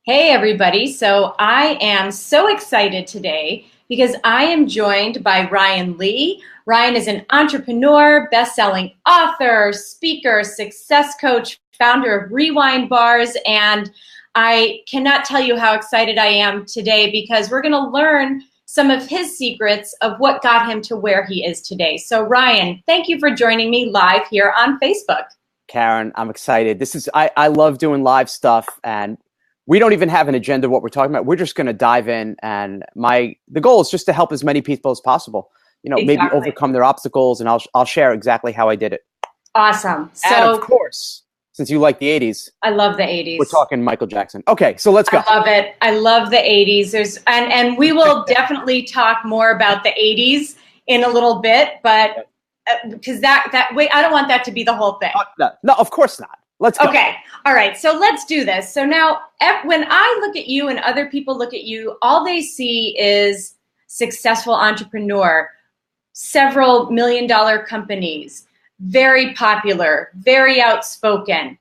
Hey, everybody. So I am so excited today because I am joined by Ryan Lee. Ryan is an entrepreneur, best-selling author, speaker, success coach, founder of Rewind Bars, and I cannot tell you how excited I am today because we're going to learn some of his secrets of what got him to where he is today. So Ryan, thank you for joining me live here on Facebook. Karen, I'm excited. I love doing live stuff, and we don't even have an agenda of what we're talking about. We're just going to dive in, and the goal is just to help as many people as possible. Maybe Exactly. overcome their obstacles, and I'll share exactly how I did it. Awesome. And of So course, since you like the 80s, I love the 80s. we're talking Michael Jackson. Okay, so let's go. I love it. I love the 80s. And we will definitely talk more about the 80s in a little bit, but because that way I don't want that to be the whole thing. No, of course not. Let's go. Okay. All right. So let's do this. So now when I look at you and other people look at you, all they see is successful entrepreneur, several million-dollar companies, very popular, very outspoken.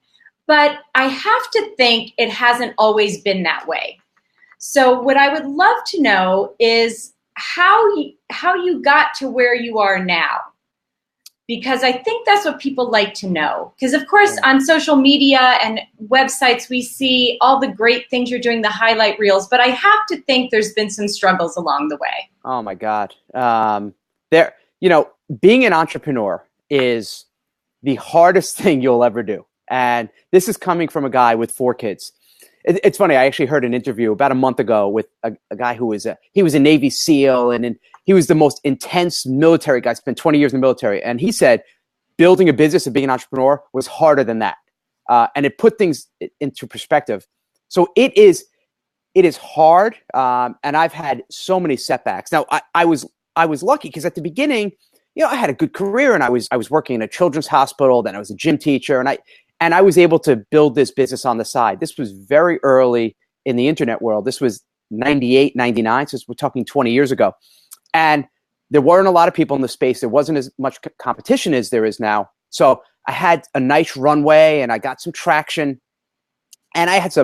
But I have to think it hasn't always been that way. So what I would love to know is how you got to where you are now. Because I think that's what people like to know. Because, of course, on social media and websites, we see all the great things you're doing, the highlight reels. But I have to think there's been some struggles along the way. Oh, my God. Being an entrepreneur is the hardest thing you'll ever do. And this is coming from a guy with 4 kids. It's funny. I actually heard an interview about a month ago with a guy who was he was a Navy SEAL, and he was the most intense military guy, spent 20 years in the military. And he said building a business and being an entrepreneur was harder than that. And it put things into perspective. So it is hard. And I've had so many setbacks. Now I was lucky because at the beginning, I had a good career, and I was working in a children's hospital. Then I was a gym teacher, and I was able to build this business on the side. This was very early in the internet world. This was 98, 99. So we're talking 20 years ago. And there weren't a lot of people in the space. There wasn't as much competition as there is now. So I had a nice runway, and I got some traction. And I had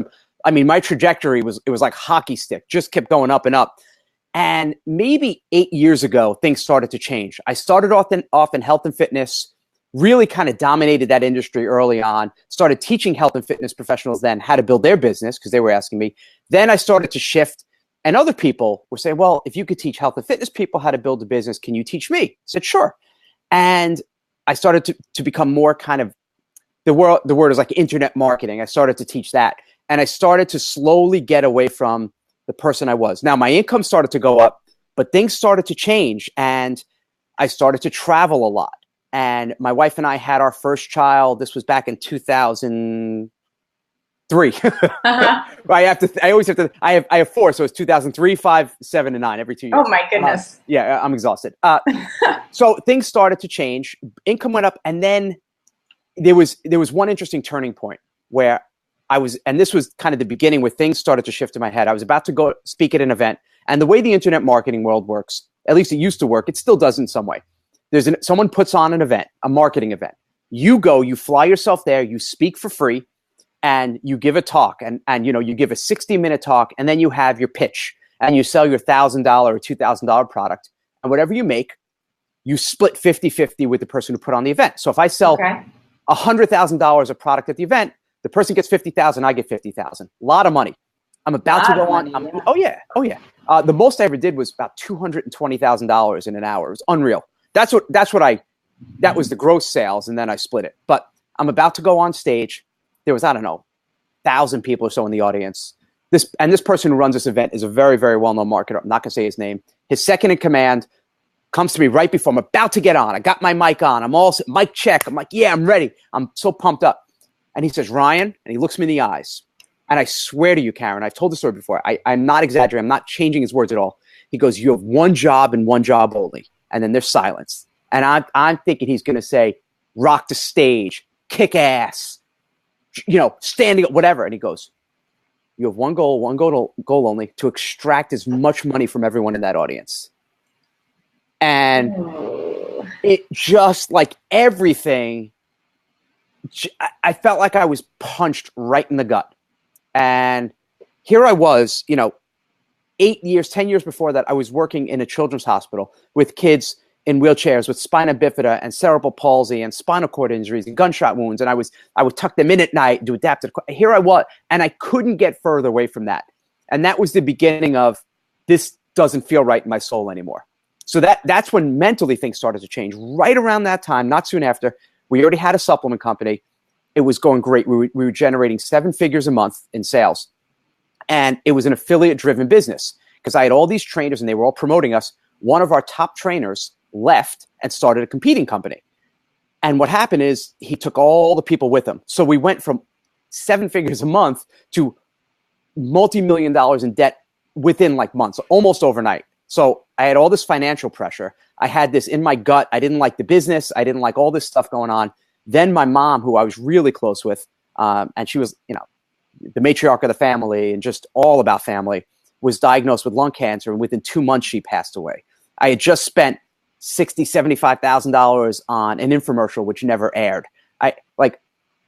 my trajectory was like hockey stick, just kept going up and up. And maybe 8 years ago, things started to change. I started off in health and fitness, really kind of dominated that industry early on, started teaching health and fitness professionals then how to build their business because they were asking me. Then I started to shift. And other people were saying, well, if you could teach health and fitness people how to build a business, can you teach me? I said, sure. And I started to become more kind of, the word is like internet marketing. I started to teach that. And I started to slowly get away from the person I was. Now, my income started to go up, but things started to change. And I started to travel a lot. And my wife and I had our first child. This was back in 2003. Uh-huh. I have 4, so it's 2003, 5, 7, and 9 every 2 years. Oh my goodness. Yeah, I'm exhausted. So things started to change. Income went up, and then there was one interesting turning point where and this was kind of the beginning where things started to shift in my head. I was about to go speak at an event, and the way the internet marketing world works, at least it used to work, it still does in some way. Someone puts on an event, a marketing event. You go, you fly yourself there, you speak for free, and you give a talk, and you give a 60-minute talk, and then you have your pitch, and you sell your $1,000 or $2,000 product, and whatever you make, you split 50-50 with the person who put on the event. So if I sell $100,000 of product at the event, the person gets $50,000, I get $50,000. A lot of money. I'm about to go on. Oh yeah. The most I ever did was about $220,000 in an hour. It was unreal. That was the gross sales, and then I split it. But I'm about to go on stage. There was, 1,000 people or so in the audience. This person who runs this event is a very, very well-known marketer. I'm not going to say his name. His second in command comes to me right before I'm about to get on. I got my mic on. I'm all set. Mic check. I'm like, yeah, I'm ready. I'm so pumped up. And he says, Ryan, and he looks me in the eyes. And I swear to you, Karen, I've told the story before. I'm not exaggerating. I'm not changing his words at all. He goes, you have one job and one job only. And then there's silence. And I'm thinking he's going to say, rock the stage, kick ass, standing up, whatever. And he goes, you have one goal only, to extract as much money from everyone in that audience. And it just like everything, I felt like I was punched right in the gut. And here I was, 8 years, 10 years before that, I was working in a children's hospital with kids in wheelchairs with spina bifida and cerebral palsy and spinal cord injuries and gunshot wounds. And I would tuck them in at night, do adaptive. Here I was, and I couldn't get further away from that. And that was the beginning of, this doesn't feel right in my soul anymore. So that's when mentally things started to change. Right around that time, not soon after, we already had a supplement company. It was going great. We were generating 7 figures a month in sales. And it was an affiliate-driven business because I had all these trainers and they were all promoting us. One of our top trainers left and started a competing company. And what happened is he took all the people with him. So we went from 7 figures a month to multi-million dollars in debt within like months, almost overnight. So I had all this financial pressure. I had this in my gut. I didn't like the business. I didn't like all this stuff going on. Then my mom, who I was really close with, and she was, the matriarch of the family and just all about family, was diagnosed with lung cancer. And within 2 months, she passed away. I had just spent $60,000, $75,000 on an infomercial, which never aired.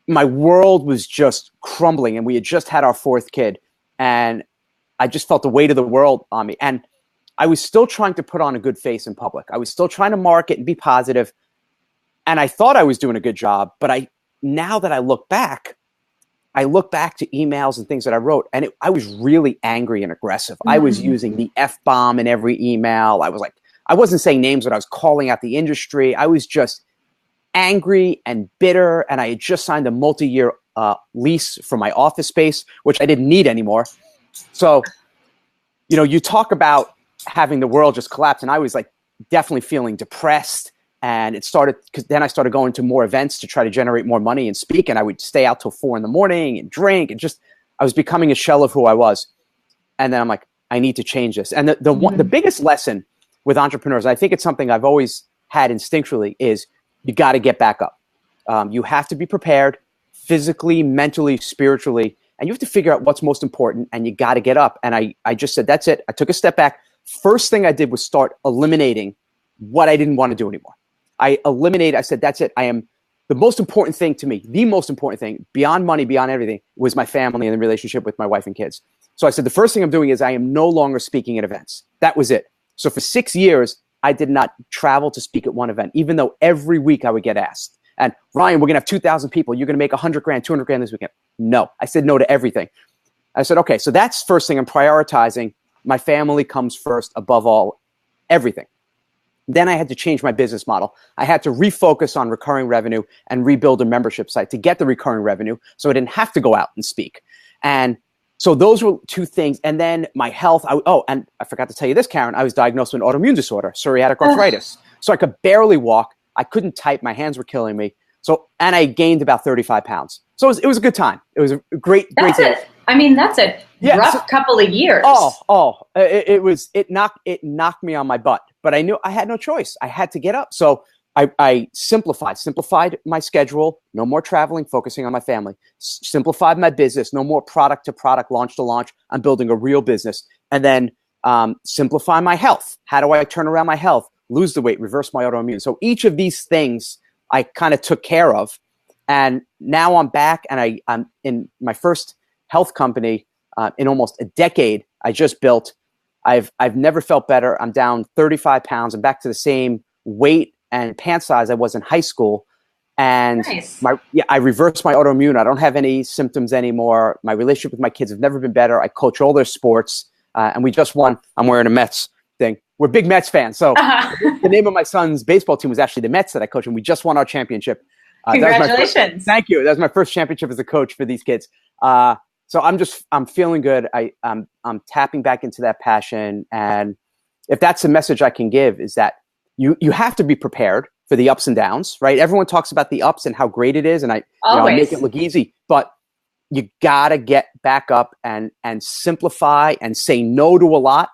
My world was just crumbling, and we had just had our 4th kid. And I just felt the weight of the world on me. And I was still trying to put on a good face in public. I was still trying to market and be positive. And I thought I was doing a good job. But now that I look back to emails and things that I wrote, and I was really angry and aggressive. I was using the F-bomb in every email. I wasn't saying names, but I was calling out the industry. I was just angry and bitter. And I had just signed a multi-year lease for my office space, which I didn't need anymore. So, you talk about having the world just collapse, and I was definitely feeling depressed. And it started because then I started going to more events to try to generate more money and speak. And I would stay out till 4 a.m. and drink, and I was becoming a shell of who I was. And then I'm like, I need to change this. And the biggest lesson with entrepreneurs, I think it's something I've always had instinctually, is you got to get back up. You have to be prepared physically, mentally, spiritually, and you have to figure out what's most important, and you got to get up. And I just said, that's it. I took a step back. First thing I did was start eliminating what I didn't want to do anymore. I said, that's it. The most important thing to me, the most important thing beyond money, beyond everything, was my family and the relationship with my wife and kids. So I said, the first thing I'm doing is I am no longer speaking at events. That was it. So for 6 years, I did not travel to speak at one event, even though every week I would get asked. And Ryan, we're going to have 2,000 people. You're going to make 100 grand, 200 grand this weekend. No, I said no to everything. I said, okay, so that's first thing I'm prioritizing. My family comes first above all, everything. Then I had to change my business model. I had to refocus on recurring revenue and rebuild a membership site to get the recurring revenue so I didn't have to go out and speak. And so those were 2 things. And then my health. And I forgot to tell you this, Karen. I was diagnosed with an autoimmune disorder, psoriatic arthritis. So I could barely walk. I couldn't type. My hands were killing me. And I gained about 35 pounds. So it was a good time. It was a great day. That's a rough couple of years. It knocked me on my butt, but I knew I had no choice. I had to get up. So I simplified my schedule. No more traveling, focusing on my family. Simplified my business. No more product to product, launch to launch. I'm building a real business. And then simplify my health. How do I turn around my health? Lose the weight, reverse my autoimmune. So each of these things I kind of took care of. And now I'm back, and I'm in my first health company in almost a decade. I just built. I've never felt better. I'm down 35 pounds. I'm back to the same weight and pant size I was in high school. And nice. I reversed my autoimmune. I don't have any symptoms anymore. My relationship with my kids have never been better. I coach all their sports, and we just won. I'm wearing a Mets thing. We're big Mets fans. So the name of my son's baseball team was actually the Mets that I coach, and we just won our championship. Congratulations. Thank you. That was my first championship as a coach for these kids. So I'm feeling good. I'm tapping back into that passion. And if that's the message I can give, is that you have to be prepared for the ups and downs, right? Everyone talks about the ups and how great it is. And I make it look easy, but you gotta get back up and simplify and say no to a lot.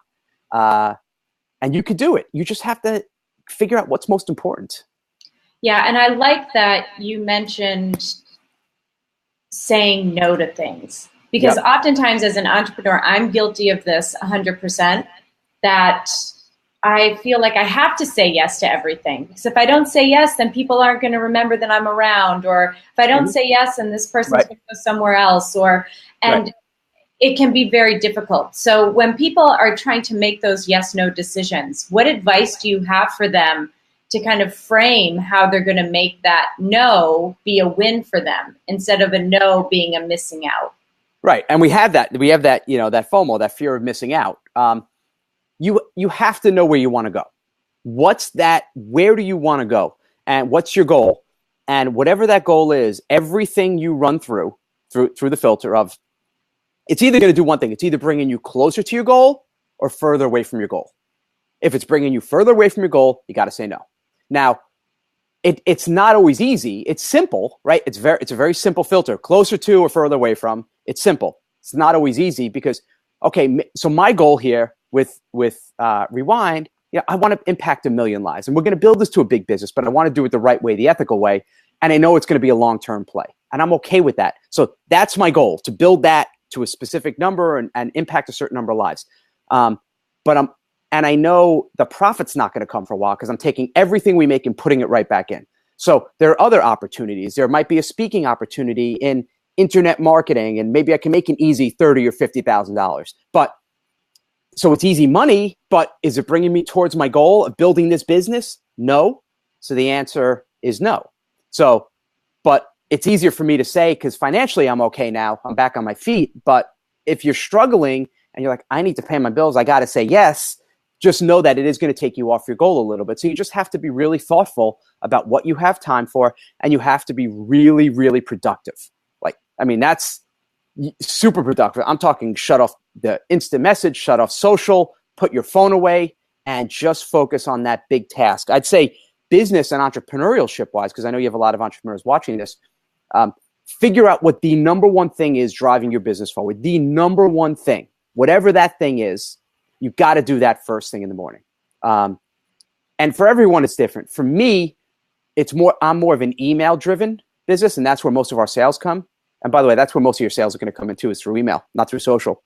And you could do it. You just have to figure out what's most important. Yeah. And I like that you mentioned saying no to things, because oftentimes as an entrepreneur, I'm guilty of this 100%, that I feel like I have to say yes to everything. Because if I don't say yes, then people aren't going to remember that I'm around. Or if I don't say yes, then this person's going to go somewhere else. it can be very difficult. So when people are trying to make those yes/no decisions, what advice do you have for them to kind of frame how they're going to make that no be a win for them instead of a no being a missing out? Right. And we have that, that FOMO, that fear of missing out. You have to know where you want to go. Where do you want to go? And what's your goal? And whatever that goal is, everything you run through the filter of, it's either going to do one thing. It's either bringing you closer to your goal or further away from your goal. If it's bringing you further away from your goal, you got to say no. Now, it's not always easy. It's simple, right? It's a very simple filter. Closer to or further away from. It's simple. It's not always easy because, okay, so my goal here with Rewind, I want to impact 1 million lives. And we're going to build this to a big business, but I want to do it the right way, the ethical way. And I know it's going to be a long-term play. And I'm okay with that. So that's my goal, to build that to a specific number and impact a certain number of lives. And I know the profit's not going to come for a while because I'm taking everything we make and putting it right back in. So there are other opportunities. There might be a speaking opportunity in internet marketing, and maybe I can make an easy $30,000 or $50,000. But so it's easy money, but is it bringing me towards my goal of building this business? No. So the answer is no. So, but it's easier for me to say because financially I'm okay now. I'm back on my feet. But if you're struggling and you're like, I need to pay my bills, I got to say yes. Just know that it is going to take you off your goal a little bit. So you just have to be really thoughtful about what you have time for, and you have to be really, really productive. That's super productive. I'm talking shut off the instant message, shut off social, put your phone away, and just focus on that big task. I'd say business and entrepreneurship wise, because I know you have a lot of entrepreneurs watching this, figure out what the number one thing is driving your business forward. The number one thing, whatever that thing is, you've got to do that first thing in the morning. And for everyone, it's different. For me, I'm more of an email driven business, and that's where most of our sales come. And by the way, that's where most of your sales are going to come into, is through email, not through social.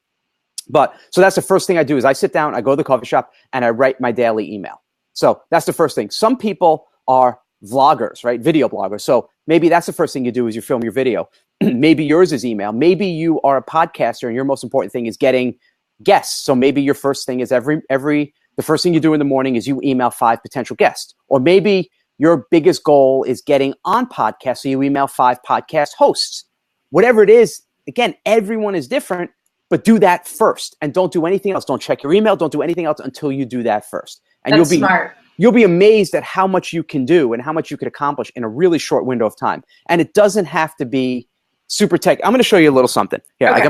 But so that's the first thing I do is I sit down, I go to the coffee shop, and I write my daily email. So that's the first thing. Some people are vloggers, right? Video bloggers. So maybe that's the first thing you do is you film your video. Maybe yours is email. Maybe you are a podcaster and your most important thing is getting guests. So maybe your first thing is the first thing you do in the morning is you email 5 potential guests. Or maybe your biggest goal is getting on podcasts. So you email 5 podcast hosts. Whatever it is, again, everyone is different, but do that first and don't do anything else. Don't check your email. Don't do anything else until you do that first. And That's smart. You'll be amazed at how much you can do and how much you could accomplish in a really short window of time. And it doesn't have to be super tech. I'm going to show you a little something. Here, Okay.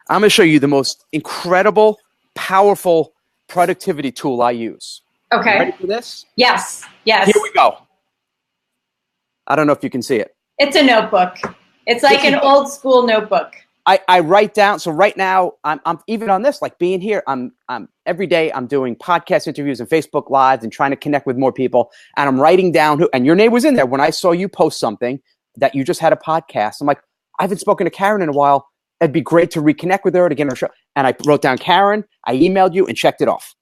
I'm going to show you the most incredible, powerful productivity tool I use. Okay. Ready for this? Yes. Yes. Here we go. I don't know if you can see it. It's a notebook. It's like an old school notebook. I write down. So right now, I'm even on this, like being here. I'm every day I'm doing podcast interviews and Facebook Lives and trying to connect with more people. And I'm writing down and your name was in there when I saw you post something that you just had a podcast. I'm like, I haven't spoken to Karen in a while. It'd be great to reconnect with her to get her show. And I wrote down Karen. I emailed you and checked it off.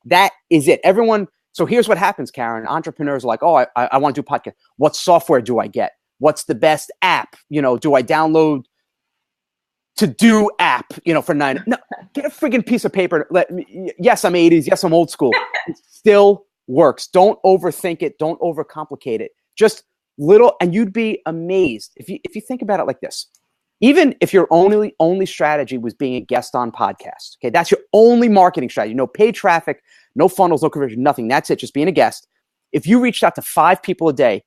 That is it. Everyone. So here's what happens, Karen. Entrepreneurs are like, oh, I want to do a podcast. What software do I get? What's the best app? Do I download To Do app? For 9? No, get a friggin' piece of paper. Yes, I'm 80s. Yes, I'm old school. It still works. Don't overthink it. Don't overcomplicate it. Just little, and you'd be amazed if you think about it like this. Even if your only strategy was being a guest on podcasts, okay, that's your only marketing strategy. No paid traffic, no funnels, no conversion, nothing. That's it. Just being a guest. If you reached out to 5 people a day,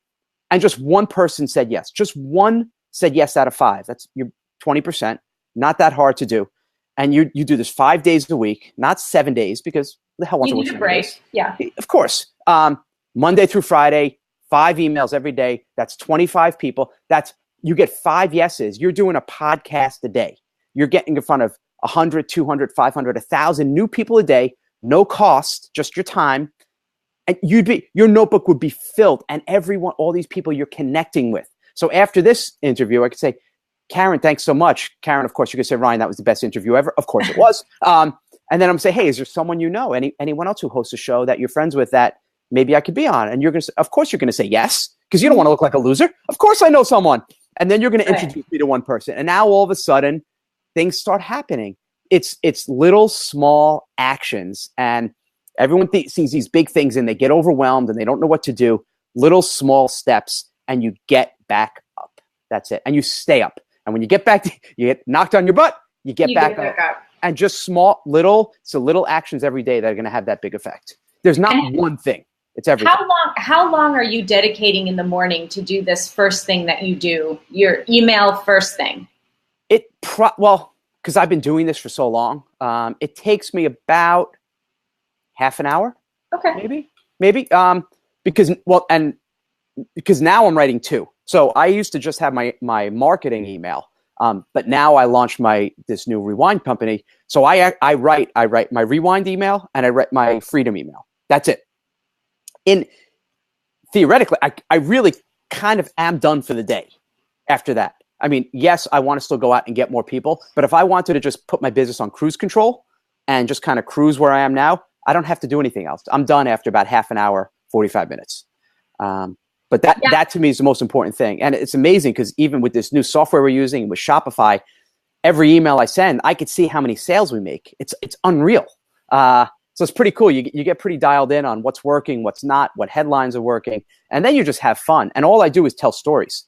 and just one person said yes, just one said yes out of 5, that's your 20%. Not that hard to do. And you do this 5 days a week, not 7 days, because the hell wants to work 7 days? Yeah. Of course. Monday through Friday, 5 emails every day. That's 25 people. You get 5 yeses. You're doing a podcast a day. You're getting in front of 100, 200, 500, 1,000 new people a day, no cost, just your time. And your notebook would be filled, and all these people you're connecting with. So after this interview, I could say, Karen, thanks so much. Karen, of course, you could say, Ryan, that was the best interview ever. Of course it was. And then I'm going to say, hey, is there someone you know, anyone else who hosts a show that you're friends with that maybe I could be on? And of course you're going to say yes, because you don't want to look like a loser. Of course I know someone. And then you're going to introduce me to one person. And now all of a sudden, things start happening. It's little small actions, and everyone sees these big things and they get overwhelmed and they don't know what to do. Little small steps, and you get back up. That's it. And you stay up. And when you get back, you get knocked on your butt, you get back up. And just little actions every day that are going to have that big effect. There's not one thing. It's everything. How long are you dedicating in the morning to do this first thing that you do, your email first thing? Because I've been doing this for so long, it takes me about half an hour. Okay. Maybe. Because now I'm writing 2. So I used to just have my marketing email, but now I launched this new Rewind company. So I write my Rewind email and I write my Freedom email. That's it. Theoretically, I really kind of am done for the day after that. I mean, yes, I want to still go out and get more people, but if I wanted to just put my business on cruise control and just kind of cruise where I am now, I don't have to do anything else. I'm done after about half an hour, 45 minutes. But that to me is the most important thing. And it's amazing because even with this new software we're using with Shopify, every email I send, I could see how many sales we make. It's unreal. So it's pretty cool. You get pretty dialed in on what's working, what's not, what headlines are working. And then you just have fun. And all I do is tell stories,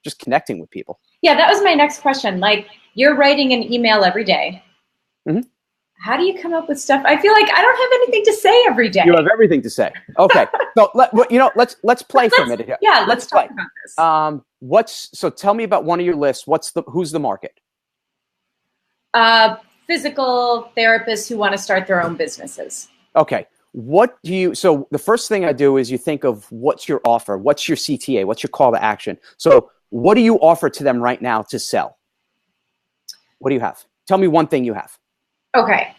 just connecting with people. Yeah, that was my next question. Like, you're writing an email every day. Mm-hmm. How do you come up with stuff? I feel like I don't have anything to say every day. You have everything to say. Okay. So let's play for a minute here. Yeah, let's talk about this. So tell me about one of your lists. Who's the market? Physical therapists who want to start their own businesses. Okay. So the first thing I do is you think of what's your offer, what's your CTA, what's your call to action. So what do you offer to them right now to sell? What do you have? Tell me one thing you have. Okay.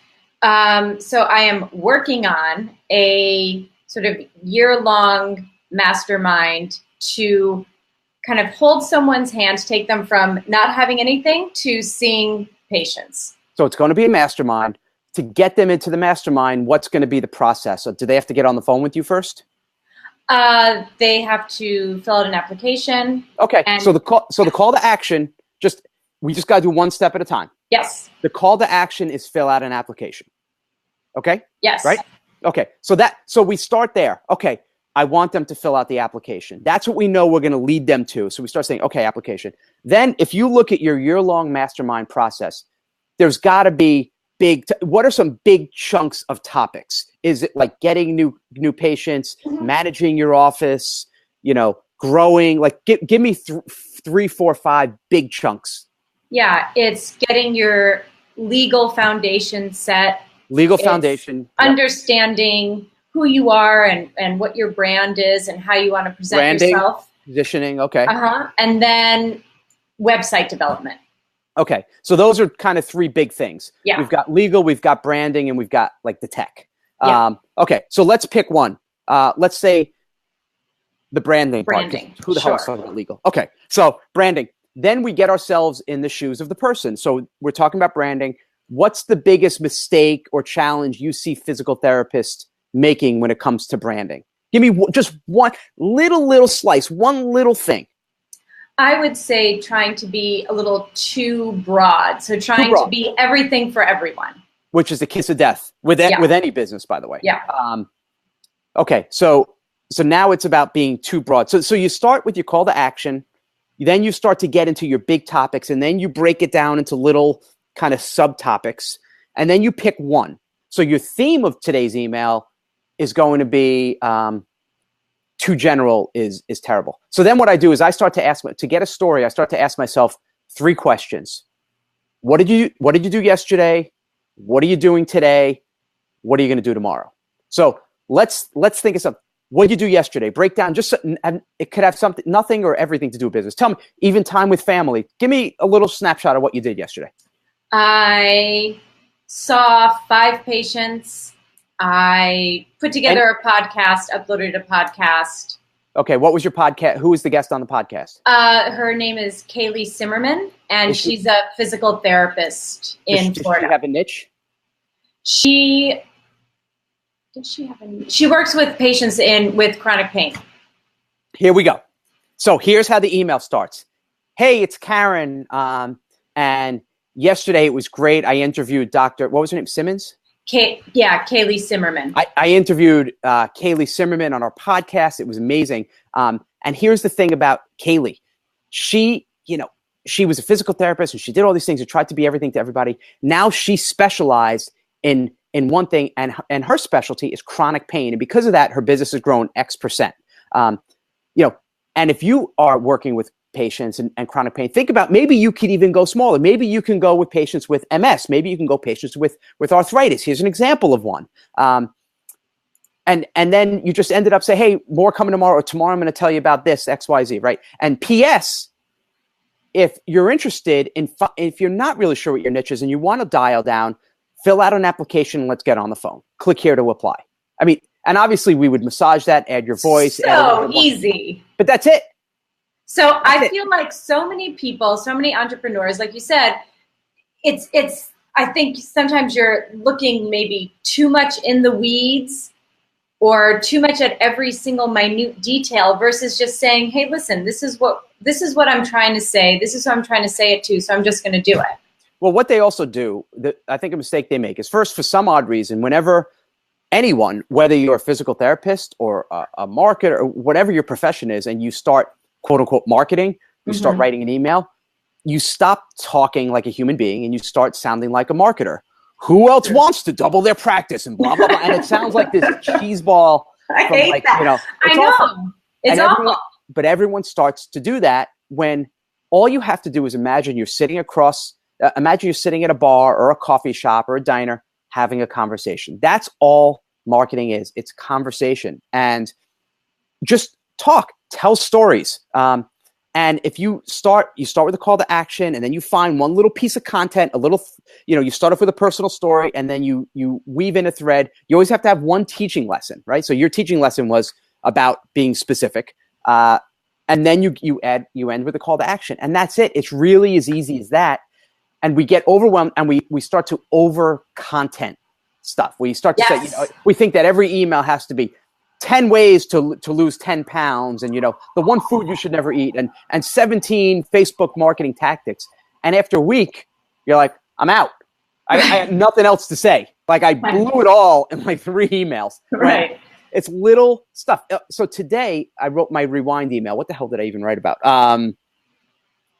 So I am working on a sort of year-long mastermind to kind of hold someone's hand, take them from not having anything to seeing patients. So it's going to be a mastermind. To get them into the mastermind, what's going to be the process? So do they have to get on the phone with you first? They have to fill out an application. Okay. So the call to action, we just got to do one step at a time. Yes. The call to action is fill out an application. Okay? Yes. Right? Okay. So we start there. Okay. I want them to fill out the application. That's what we know we're going to lead them to. So we start saying, okay, application. Then if you look at your year-long mastermind process, there's got to be what are some big chunks of topics? Is it like getting new patients, managing your office, growing? Like give me 3, 4, 5 big chunks. Yeah, it's getting your legal foundation set. Foundation. Understanding who you are and what your brand is and how you want to present yourself. Positioning, okay. And then website development. Okay, so those are kind of 3 big things. Yeah. We've got legal, we've got branding, and we've got like the tech. Yeah. Okay, so let's pick one. Let's say the branding part. Who the hell is talking about legal? Okay, so branding. Then we get ourselves in the shoes of the person. So we're talking about branding. What's the biggest mistake or challenge you see physical therapists making when it comes to branding? Give me just one little slice, one little thing. I would say trying to be a little too broad. So trying to be everything for everyone. Which is the kiss of death with any business, by the way. Yeah. Okay, so now it's about being too broad. So you start with your call to action. Then you start to get into your big topics, and then you break it down into little kind of subtopics, and then you pick one. So your theme of today's email is going to be too general is terrible. So then what I do is I start to get a story, I start to ask myself 3 questions. What did you do yesterday? What are you doing today? What are you going to do tomorrow? So let's think of something. What did you do yesterday? Break down and it could have something, nothing or everything to do with business. Tell me, even time with family. Give me a little snapshot of what you did yesterday. I saw 5 patients. I put together a podcast, uploaded a podcast. Okay, what was your podcast? Who was the guest on the podcast? Her name is Kaylee Simmerman, and she's a physical therapist in Florida. Does she have a niche? She works with patients with chronic pain. Here we go. So here's how the email starts. Hey, it's Karen, and Yesterday it was great. I interviewed Dr. What was her name? Simmons? Kaylee Simmerman. I interviewed Kaylee Simmerman on our podcast. It was amazing. And here's the thing about Kaylee. She was a physical therapist and she did all these things and tried to be everything to everybody. Now she specialized in one thing, and her specialty is chronic pain. And because of that, her business has grown X%. And if you are working with patients and chronic pain, think about maybe you could even go smaller. Maybe you can go with patients with MS. Maybe you can go patients with arthritis. Here's an example of one. And then you just ended up saying, hey, more coming tomorrow, or tomorrow I'm going to tell you about this, X, Y, Z, right? And P.S., if you're interested if you're not really sure what your niche is and you want to dial down, fill out an application and let's get on the phone. Click here to apply. I mean, and obviously we would massage that, add your voice. So easy. But that's it. So I feel like so many people, so many entrepreneurs, like you said, I think sometimes you're looking maybe too much in the weeds or too much at every single minute detail versus just saying, hey, listen, this is what I'm trying to say. This is who I'm trying to say it to. So I'm just going to do it. Well, what they also do, I think a mistake they make is first, for some odd reason, whenever anyone, whether you're a physical therapist or a marketer or whatever your profession is, and you start quote unquote marketing, you start writing an email, you stop talking like a human being and you start sounding like a marketer. Who else wants to double their practice and blah, blah, blah. And it sounds like this cheese ball. I hate that. I know. It's awful. But everyone starts to do that when all you have to do is imagine you're sitting at a bar or a coffee shop or a diner having a conversation. That's all marketing is. It's conversation. And just talk, tell stories. And if you start with a call to action, and then you find one little piece of content, you start off with a personal story, and then you weave in a thread. You always have to have one teaching lesson, right? So your teaching lesson was about being specific. And then you end with a call to action, and that's it. It's really as easy as that. And we get overwhelmed, and we start to over content stuff. We start to say, we think that every email has to be 10 ways to lose 10 pounds, and the one food you should never eat, and 17 Facebook marketing tactics. And after a week, you're like, I'm out. I had nothing else to say. Like, I blew it all in like 3 emails. Right. It's little stuff. So today I wrote my rewind email. What the hell did I even write about?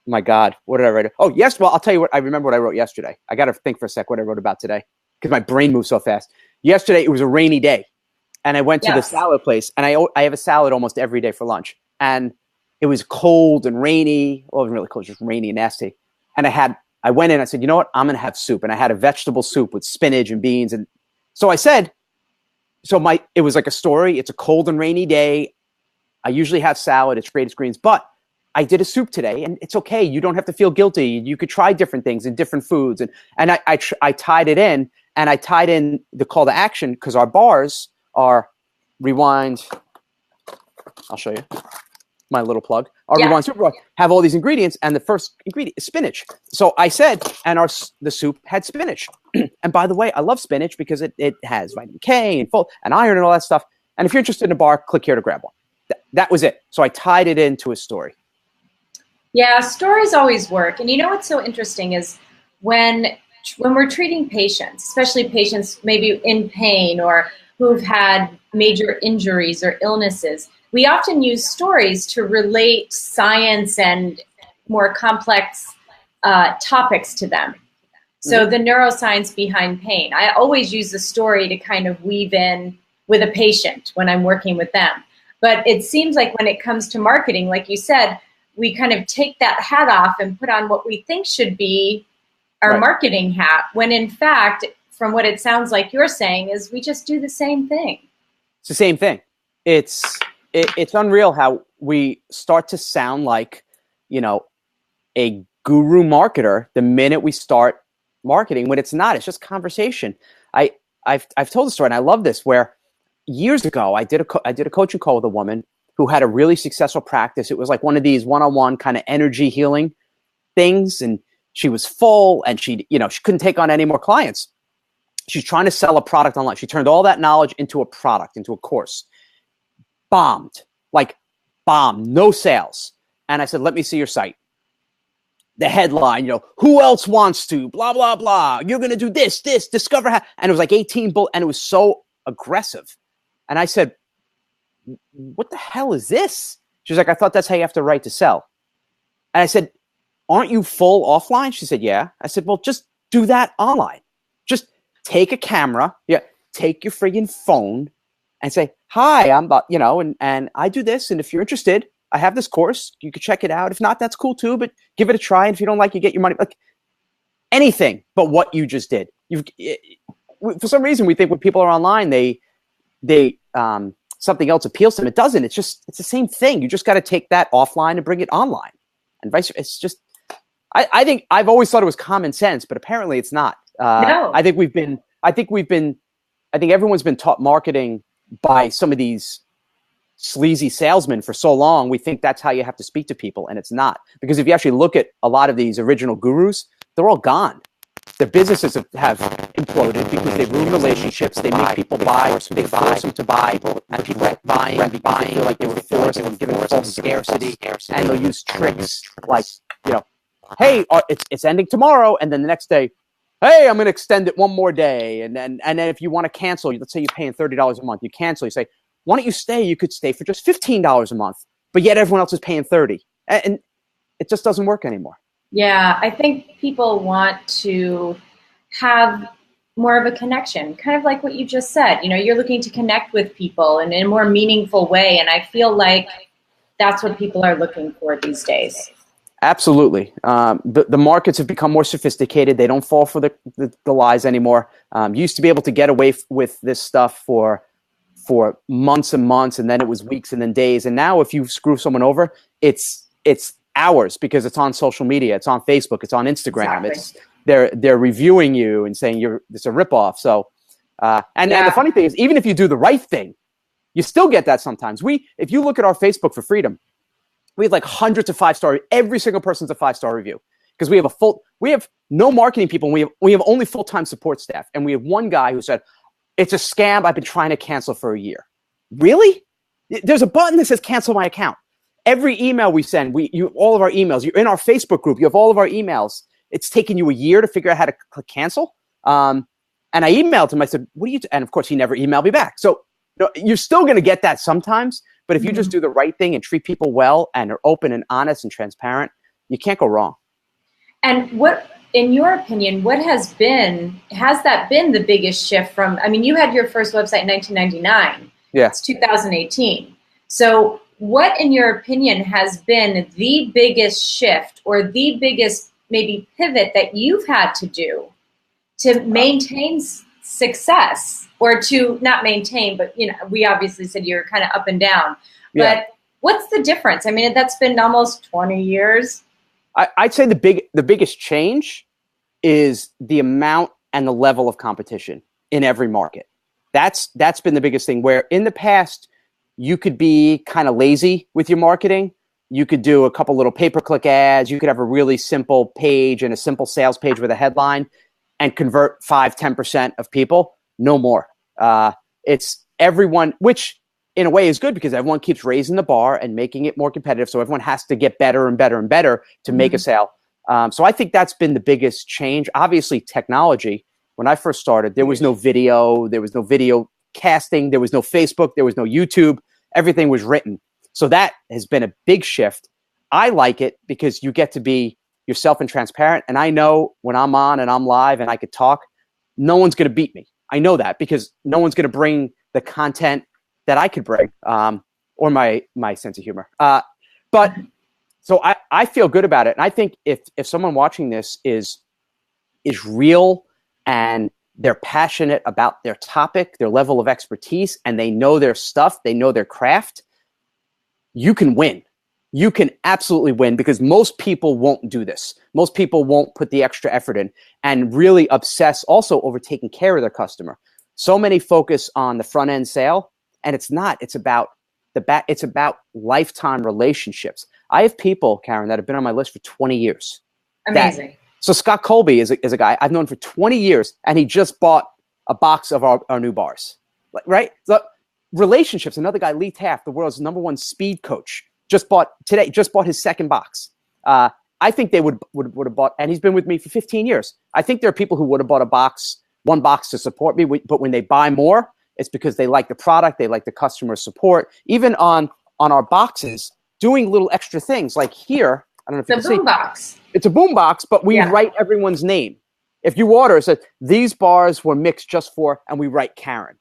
My God, what did I write? Oh, yes. Well, I'll tell you what. I remember what I wrote yesterday. I got to think for a sec what I wrote about today because my brain moves so fast. Yesterday, it was a rainy day. And I went to the salad place, and I have a salad almost every day for lunch. And it was cold and rainy. Well, it wasn't really cold, just rainy and nasty. And I went in, I said, you know what? I'm going to have soup. And I had a vegetable soup with spinach and beans. And so I said, it was like a story. It's a cold and rainy day. I usually have salad. It's great, it's greens. But I did a soup today, and it's okay. You don't have to feel guilty. You could try different things and different foods. And I tied it in, and I tied in the call to action because our bars are rewind. I'll show you my little plug. Our rewind super bar have all these ingredients, and the first ingredient is spinach. So I said, and the soup had spinach. And by the way, I love spinach because it has vitamin K and iron and all that stuff. And if you're interested in a bar, click here to grab one. That was it. So I tied it into a story. Yeah, stories always work. And you know what's so interesting is when we're treating patients, especially patients maybe in pain or who've had major injuries or illnesses, we often use stories to relate science and more complex topics to them. So the neuroscience behind pain, I always use the story to kind of weave in with a patient when I'm working with them. But it seems like when it comes to marketing, like you said, we kind of take that hat off and put on what we think should be our marketing hat, when in fact, from what it sounds like you're saying, is we just do the same thing. It's the same thing. It's unreal how we start to sound like, a guru marketer the minute we start marketing, when it's not. It's just conversation. I've told the story, and I love this, where years ago I did a coaching call with a woman who had a really successful practice. It was like one of these one-on-one kind of energy healing things, and she was full, and she couldn't take on any more clients. She's trying to sell a product online. She turned all that knowledge into a product, into a course. Bombed, no sales. And I said, let me see your site. the headline, who else wants to, blah, blah, blah. You're going to do this, discover how. And it was like 18 bull, and it was so aggressive. And I said, what the hell is this? She was like, I thought that's how you have to write to sell. And I said, aren't you full offline? She said, yeah. I said, well, just do that online. Just take a camera. Yeah. Take your friggin' phone and say, hi, I'm about, and I do this. And if you're interested, I have this course. You can check it out. If not, that's cool too, but give it a try. And if you don't like, you get your money. Like anything but what you just did. For some reason, we think when people are online, they something else appeals to them. It doesn't. It's the same thing. You just got to take that offline and bring it online, and vice versa. It's just, I think I've always thought it was common sense, but apparently it's not. No. I think everyone's been taught marketing by some of these sleazy salesmen for so long. We think that's how you have to speak to people, and it's not. Because if you actually look at a lot of these original gurus, they're all gone. Their businesses have imploded because they ruin relationships. They make people buy. They force them to buy. And people are buying because they feel like they were forced. They were given false scarcity. And they'll use tricks like, hey, it's ending tomorrow. And then the next day, hey, I'm going to extend it one more day. And then if you want to cancel, let's say you're paying $30 a month. You cancel. You say, why don't you stay? You could stay for just $15 a month. But yet everyone else is paying $30. And it just doesn't work anymore. Yeah, I think people want to have more of a connection, kind of like what you just said. You're looking to connect with people in a more meaningful way. And I feel like that's what people are looking for these days. Absolutely. The markets have become more sophisticated. They don't fall for the lies anymore. You used to be able to get away with this stuff for months and months, and then it was weeks and then days. And now if you screw someone over, it's hours, because it's on social media, it's on Facebook, it's on Instagram. Exactly. They're reviewing you and saying it's a ripoff. So and the funny thing is, even if you do the right thing, you still get that sometimes. If you look at our Facebook for Freedom, we have like hundreds of 5-star. Every single person's a 5-star review, because we have no marketing people. And we have only full-time support staff, and we have one guy who said, it's a scam. I've been trying to cancel for a year. Really? There's a button that says cancel my account. Every email we send, all of our emails, you're in our Facebook group, you have all of our emails. It's taken you a year to figure out how to click cancel. And I emailed him. I said, what do you, and of course he never emailed me back. So you're still going to get that sometimes, but if you just do the right thing and treat people well and are open and honest and transparent, you can't go wrong. And what, in your opinion, has that been the biggest shift from, you had your first website in 1999. Yeah. It's 2018. So what, in your opinion, has been the biggest shift or the biggest maybe pivot that you've had to do to maintain success, or to not maintain, but we obviously said you're kind of up and down. Yeah. But what's the difference? That's been almost 20 years. I'd say the biggest change is the amount and the level of competition in every market. That's been the biggest thing, where in the past you could be kind of lazy with your marketing. You could do a couple little pay-per-click ads. You could have a really simple page and a simple sales page with a headline and convert 5-10% of people. No more. It's everyone, which in a way is good, because everyone keeps raising the bar and making it more competitive. So everyone has to get better and better and better to make a sale. So I think that's been the biggest change. Obviously, technology. When I first started, there was no video. There was no video casting. There was no Facebook. There was no YouTube. Everything was written. So that has been a big shift. I like it because you get to be yourself and transparent. And I know when I'm on and I'm live and I could talk, no one's going to beat me. I know that, because no one's going to bring the content that I could bring, or my sense of humor. But so I feel good about it. And I think if someone watching this is real and they're passionate about their topic, their level of expertise, and they know their stuff, they know their craft, you can win. You can absolutely win, because most people won't do this. Most people won't put the extra effort in and really obsess also over taking care of their customer. So many focus on the front end sale, and it's not. It's about it's about lifetime relationships. I have people, Karen, that have been on my list for 20 years. Amazing. So Scott Colby is a guy I've known for 20 years, and he just bought a box of our new bars, right? So relationships. Another guy, Lee Taft, the world's #1 speed coach, just bought his second box. I think they would have bought, and he's been with me for 15 years. I think there are people who would have bought one box to support me, but when they buy more, it's because they like the product, they like the customer support. Even on our boxes, doing little extra things like here. I don't know if it's a boom box. It's a boom box, but we write everyone's name. If you order, it says these bars were mixed just for, and we write Karen.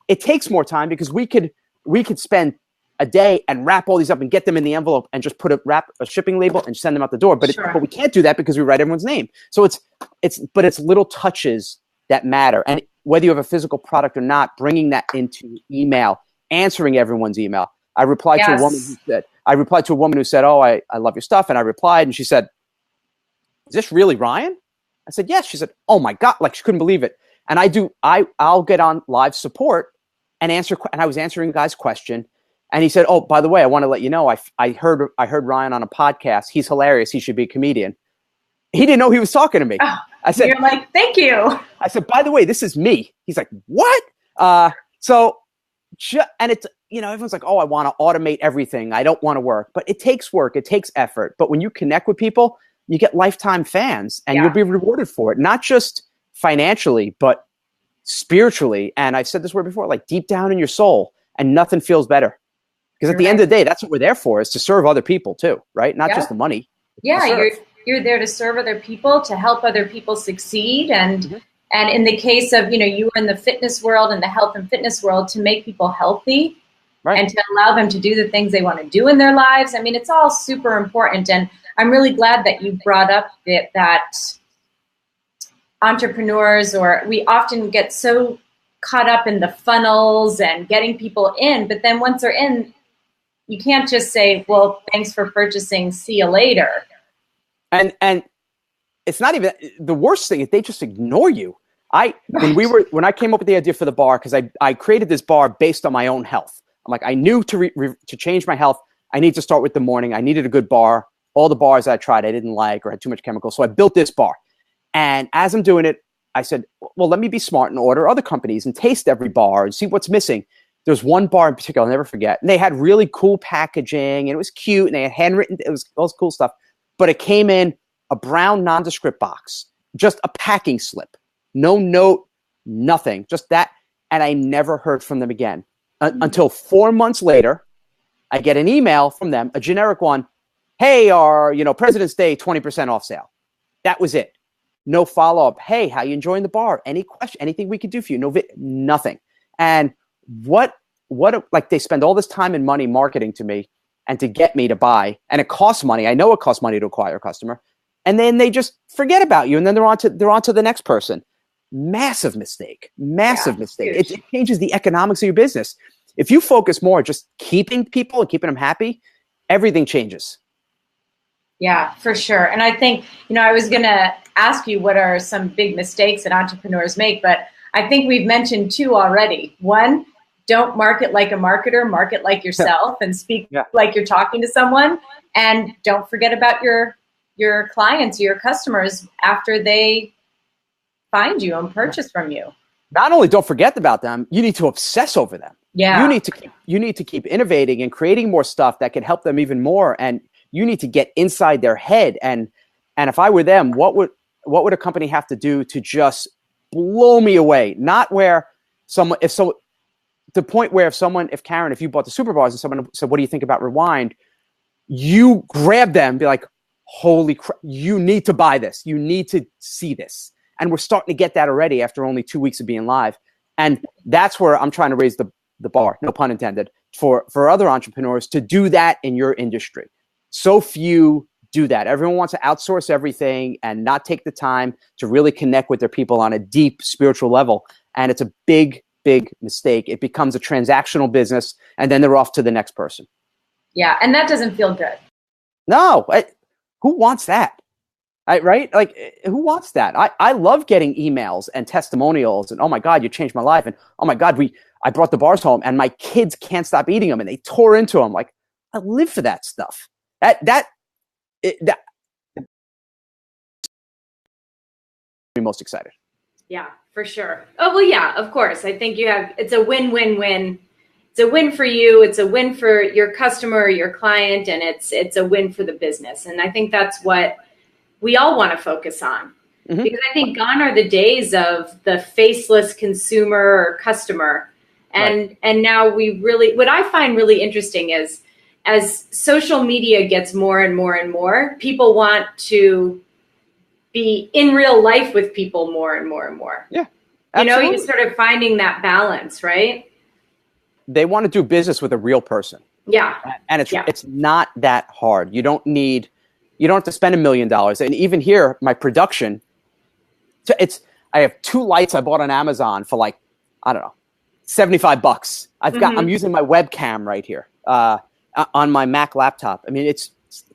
It takes more time because we could spend a day and wrap all these up and get them in the envelope and just wrap a shipping label and send them out the door. But but we can't do that because we write everyone's name. So it's little touches that matter. And whether you have a physical product or not, bringing that into email, answering everyone's email. I replied to a woman who said, "Oh, I love your stuff." And I replied, and she said, "Is this really Ryan?" I said, "Yes." She said, "Oh my God," like she couldn't believe it. And I'll get on live support and answer. And I was answering a guy's question. And he said, "Oh, by the way, I want to let you know, I heard Ryan on a podcast. He's hilarious. He should be a comedian." He didn't know he was talking to me. Oh, I said, "You're like, thank you." I said, "By the way, this is me." He's like, "What?" And it's, everyone's like, "Oh, I want to automate everything. I don't want to work." But it takes work. It takes effort. But when you connect with people, you get lifetime fans and you'll be rewarded for it. Not just financially, but spiritually. And I've said this word before, like deep down in your soul, and nothing feels better. Because at the end of the day, that's what we're there for, is to serve other people too, right? Not just the money. Yeah, you're there to serve other people, to help other people succeed. And in the case of, you were in the fitness world and the health and fitness world, to make people healthy and to allow them to do the things they want to do in their lives. I mean, it's all super important. And I'm really glad that you brought up that entrepreneurs, or we often get so caught up in the funnels and getting people in, but then once they're in, you can't just say, "Well, thanks for purchasing, see you later." And it's not even the worst thing is they just ignore you. When I came up with the idea for the bar, because I created this bar based on my own health. I'm like, I knew to change my health, I need to start with the morning. I needed a good bar. All the bars I tried I didn't like or had too much chemical, so I built this bar. And as I'm doing it, I said, well, let me be smart and order other companies and taste every bar and see what's missing. There's one bar in particular I'll never forget. And they had really cool packaging, and it was cute, and they had handwritten, it was all this cool stuff. But it came in a brown nondescript box, just a packing slip, no note, nothing, just that. And I never heard from them again until 4 months later. I get an email from them, a generic one. "Hey, our President's Day 20% off sale." That was it. No follow-up. "Hey, how you enjoying the bar? Any question? Anything we could do for you?" Nothing. And like they spend all this time and money marketing to me and to get me to buy, and it costs money. I know it costs money to acquire a customer, and then they just forget about you, and then they're on to the next person. Massive mistake. It changes the economics of your business. If you focus more just keeping people and keeping them happy, everything changes. Yeah, for sure. And I think, I was going to ask you what are some big mistakes that entrepreneurs make, but I think we've mentioned two already. One, don't market like a marketer, market like yourself and speak like you're talking to someone. And don't forget about your clients, your customers after they find you and purchase from you. Not only don't forget about them, you need to obsess over them. Yeah. You need to keep innovating and creating more stuff that can help them even more. And you need to get inside their head. And if I were them, what would a company have to do to just blow me away? Not where the point where if Karen, if you bought the super bars and someone said, "What do you think about Rewind?" You grab them and be like, "Holy crap, you need to buy this. You need to see this." And we're starting to get that already after only 2 weeks of being live. And that's where I'm trying to raise the bar, no pun intended, for other entrepreneurs to do that in your industry. So few do that. Everyone wants to outsource everything and not take the time to really connect with their people on a deep spiritual level. And it's a big, big mistake. It becomes a transactional business, and then they're off to the next person. Yeah, and that doesn't feel good. No, who wants that? Right? Like, who wants that? I love getting emails and testimonials and, "Oh my God, you changed my life." And, "Oh my God, I brought the bars home and my kids can't stop eating them and they tore into them." Like, I live for that stuff. That me most excited. Yeah, for sure. Oh, well, yeah, of course. I think it's a win-win-win a win for you, it's a win for your customer or your client, and it's a win for the business. And I think that's what we all want to focus on. Mm-hmm. Because I think gone are the days of the faceless consumer or customer. And now we really, what I find really interesting is as social media gets more and more and more, people want to be in real life with people more and more and more. Yeah, absolutely. You're sort of finding that balance, right? They want to do business with a real person. Yeah. And it's not that hard. You don't have to spend $1 million. And even here, my production, I have 2 lights I bought on Amazon for like, I don't know, $75. I'm using my webcam right here on my Mac laptop. I mean, it's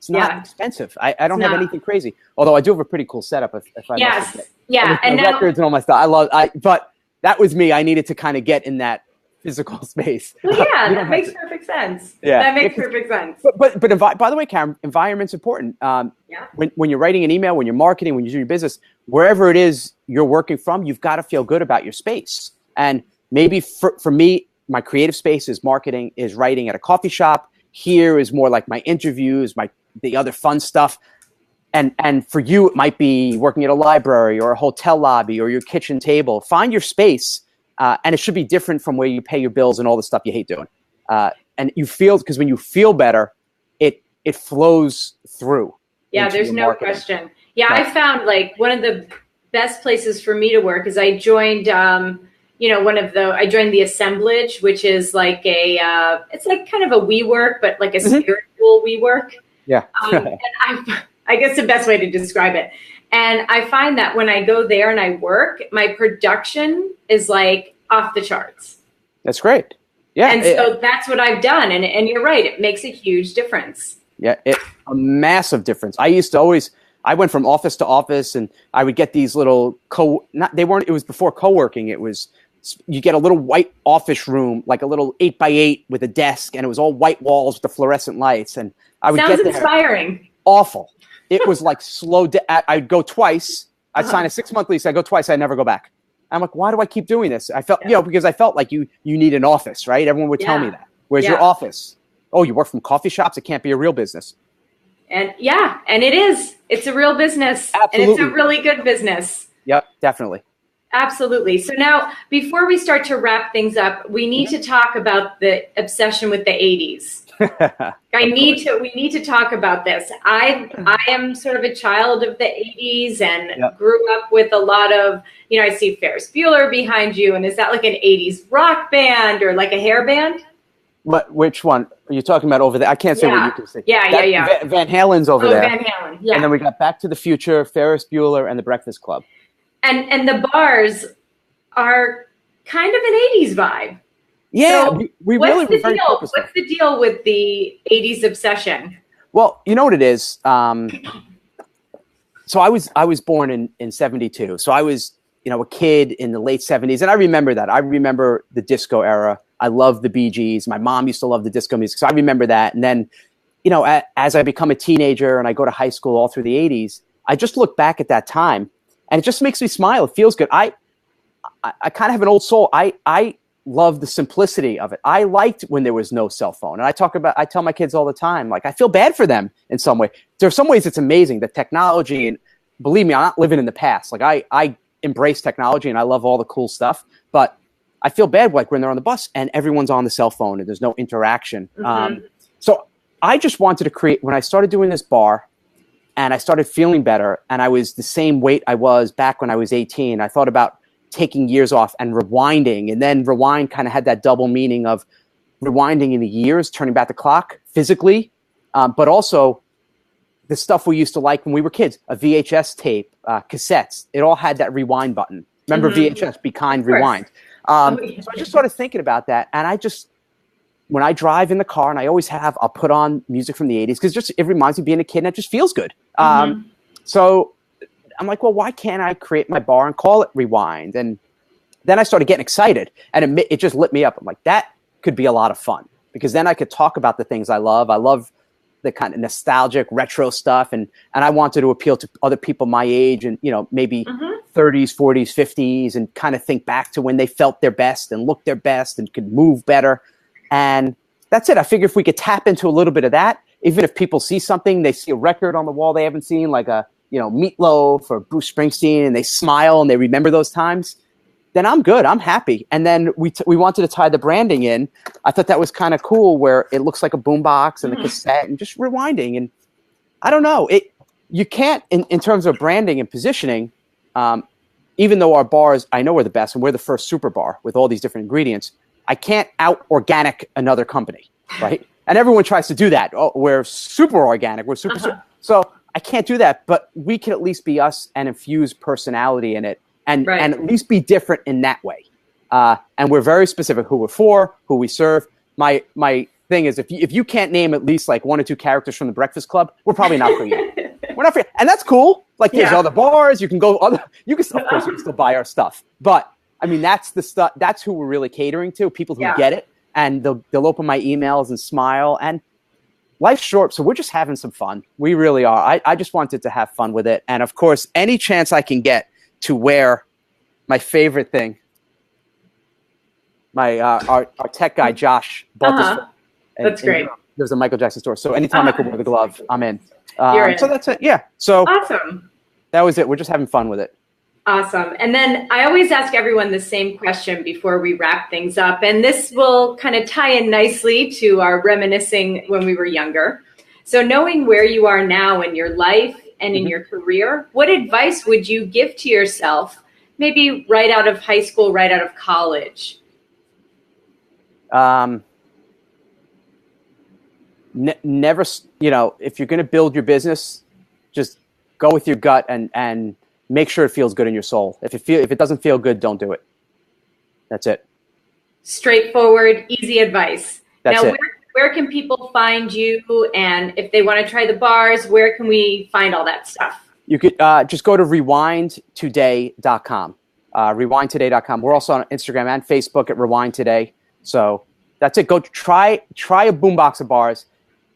not expensive. I don't have anything crazy. Although I do have a pretty cool setup. If I must admit. Yeah. And now, records and all my stuff. But that was me. I needed to kind of get in that physical space. Well, yeah, that makes perfect sense. Yeah, that makes perfect sense. But by the way, Karen, environment's important. When you're writing an email, when you're marketing, when you do your business, wherever it is you're working from, you've got to feel good about your space. And maybe for me, my creative space is marketing, is writing at a coffee shop. Here is more like my interviews, the other fun stuff. And for you, it might be working at a library or a hotel lobby or your kitchen table. Find your space. And it should be different from where you pay your bills and all the stuff you hate doing. And you feel, because when you feel better, it flows through. Yeah, there's no question. Yeah, right. I found like one of the best places for me to work is I joined, I joined the Assemblage, which is like it's like kind of a WeWork, but like a spiritual WeWork. Yeah. And I guess the best way to describe it. And I find that when I go there and I work, my production is like off the charts. That's great. Yeah. And so that's what I've done. And you're right. It makes a huge difference. Yeah. A massive difference. I went from office to office and I would get these little it was before co-working. It was, you get a little white office room, like a little 8x8 with a desk, and it was all white walls with the fluorescent lights. And I would Sounds inspiring. Awful. It was like I'd go twice. I'd sign a 6-month lease. I'd go twice. I'd never go back. I'm like, why do I keep doing this? I felt, because I felt like you need an office, right? Everyone would tell me that. Where's your office? Oh, you work from coffee shops? It can't be a real business. And and it is. It's a real business. Absolutely. And it's a really good business. Yep, definitely. Absolutely. So now, before we start to wrap things up, we need to talk about the obsession with the 80s. We need to talk about this. I am sort of a child of the 80s and grew up with a lot of, I see Ferris Bueller behind you. And is that like an 80s rock band or like a hair band? Which one are you talking about over there? I can't say what you can say. Yeah. Van Halen's over there. Van Halen, yeah. And then we got Back to the Future, Ferris Bueller, and The Breakfast Club. And the bars are kind of an 80s vibe. Yeah, so we really were very purposeful. What's the deal with the 80s obsession? Well, you know what it is? So I was born in 72. So I was, a kid in the late 70s. And I remember that. I remember the disco era. I love the Bee Gees. My mom used to love the disco music. So I remember that. And then, as I become a teenager and I go to high school all through the 80s, I just look back at that time and it just makes me smile. It feels good. I kind of have an old soul. I love the simplicity of it. I liked when there was no cell phone. And I tell my kids all the time, like, I feel bad for them in some way. There's some ways it's amazing, the technology. And believe me, I'm not living in the past. Like I embrace technology and I love all the cool stuff, but I feel bad like when they're on the bus and everyone's on the cell phone and there's no interaction. So I just wanted to create, when I started doing this bar and I started feeling better and I was the same weight I was back when I was 18, I thought about taking years off and rewinding. And then rewind kind of had that double meaning of rewinding in the years, turning back the clock physically, but also the stuff we used to like when we were kids, a VHS tape, cassettes, it all had that rewind button. Remember VHS, Be Kind, Rewind. So I just started thinking about that. And when I drive in the car, and I always have, I'll put on music from the 80s because it reminds me of being a kid and it just feels good. So I'm like, well, why can't I create my bar and call it Rewind? And then I started getting excited and it just lit me up. I'm like, that could be a lot of fun because then I could talk about the things I love. I love the kind of nostalgic retro stuff. And I wanted to appeal to other people my age and, maybe 30s, 40s, 50s, and kind of think back to when they felt their best and looked their best and could move better. And that's it. I figure if we could tap into a little bit of that, even if people see something, they see a record on the wall they haven't seen, like a, Meatloaf or Bruce Springsteen, and they smile and they remember those times, then I'm good. I'm happy. And then we wanted to tie the branding in. I thought that was kind of cool, where it looks like a boombox and the cassette and just rewinding. And I don't know, you can't, in terms of branding and positioning, even though our bars, I know we're the best and we're the first super bar with all these different ingredients, I can't out organic another company, right? And everyone tries to do that. Oh, we're super organic. We're super. So I can't do that, but we can at least be us and infuse personality in it, and at least be different in that way. And we're very specific who we're for, who we serve. My thing is, if you can't name at least like one or two characters from the Breakfast Club, we're probably not for you. We're not for you. And that's cool. Like there's other bars, you can go of course you can still buy our stuff. But I mean, that's the stuff, that's who we're really catering to, people who get it, and they'll open my emails and smile. And life's short, so we're just having some fun. We really are. I just wanted to have fun with it. And of course, any chance I can get to wear my favorite thing, our tech guy, Josh, bought this. That's great. There's a Michael Jackson store. So anytime I can wear the glove, I'm in. You're in. So that's it. Yeah. So awesome. That was it. We're just having fun with it. Awesome. And then I always ask everyone the same question before we wrap things up. And this will kind of tie in nicely to our reminiscing when we were younger. So knowing where you are now in your life and in your career, what advice would you give to yourself, maybe right out of high school, right out of college? Never, if you're going to build your business, just go with your gut and make sure it feels good in your soul. If it doesn't feel good, don't do it. That's it. Straightforward, easy advice. That's it. Where can people find you? And if they want to try the bars, where can we find all that stuff? You could just go to rewindtoday.com. Rewindtoday.com. We're also on Instagram and Facebook at Rewind Today. So that's it. Go try a boombox of bars.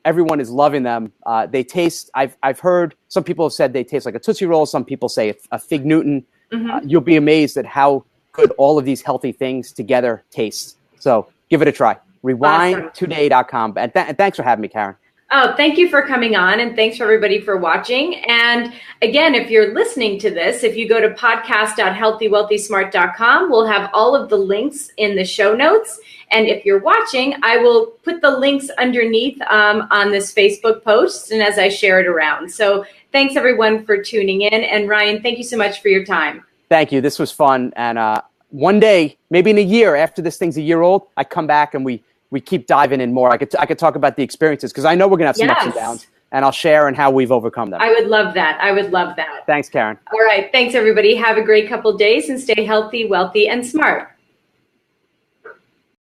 Everyone is loving them. They taste. I've heard some people have said they taste like a Tootsie Roll. Some people say it's a Fig Newton. You'll be amazed at how good all of these healthy things together taste. So give it a try. Rewindtoday.com. And thanks for having me, Karen. Oh, thank you for coming on, and thanks for everybody for watching. And again, if you're listening to this, if you go to podcast.healthywealthysmart.com, we'll have all of the links in the show notes. And if you're watching, I will put the links underneath on this Facebook post and as I share it around. So thanks everyone for tuning in. And Ryan, thank you so much for your time. Thank you. This was fun. And one day, maybe in a year after this thing's a year old, I come back and we keep diving in more. I could talk about the experiences, because I know we're going to have some ups and downs, and I'll share and how we've overcome them. I would love that. Thanks, Karen. All right. Thanks, everybody. Have a great couple days and stay healthy, wealthy, and smart.